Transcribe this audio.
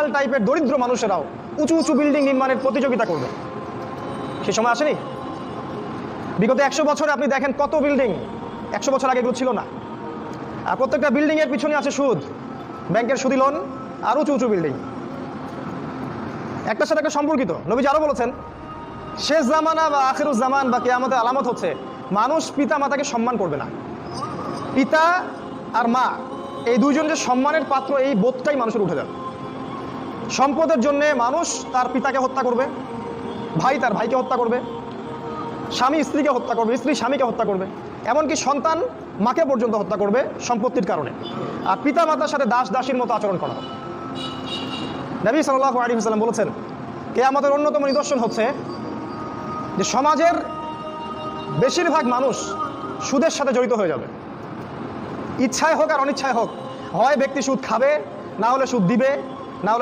রাখাল টাইপের দরিদ্র মানুষেরাও উঁচু উঁচু বিল্ডিং নির্মাণের প্রতিযোগিতা করবে। সে সময় আসেনি? বিগত 100 বছরে আপনি দেখেন কত বিল্ডিং, 100 বছর আগে এগুলো ছিল না। আর প্রত্যেকটা বিল্ডিংয়ের পিছনে আছে সুদ, ব্যাংকের সুদি লোন আর উঁচু উঁচু বিল্ডিং, একটার সাথে একটা সম্পর্কিত। নবীজি আরও বলেছেন, শেষ জামানা বা আখিরুজ জামান বা কিয়ামতের আলামত হচ্ছে মানুষ পিতা মাতাকে সম্মান করবে না। পিতা আর মা এই দুইজন যে সম্মানের পাত্র, এই বোধটাই মানুষের উঠে যাবে। সম্পদের জন্যে মানুষ তার পিতাকে হত্যা করবে, ভাই তার ভাইকে হত্যা করবে, স্বামী স্ত্রীকে হত্যা করবে, স্ত্রী স্বামীকে হত্যা করবে, এমনকি সন্তান মাকে পর্যন্ত হত্যা করবে সম্পত্তির কারণে। আর পিতা মাতার সাথে দাস দাসীর মতো আচরণ করা হবে। নবী সাল্লাল্লাহু আলাইহি ওয়াসাল্লাম বলেছেন, কিয়ামতের অন্যতম নিদর্শন হচ্ছে যে সমাজের বেশিরভাগ মানুষ সুদের সাথে জড়িত হয়ে যাবে। ইচ্ছায় হোক আর অনিচ্ছায় হোক, হয় ব্যক্তি সুদ খাবে, না হলে সুদ দিবে, না হলে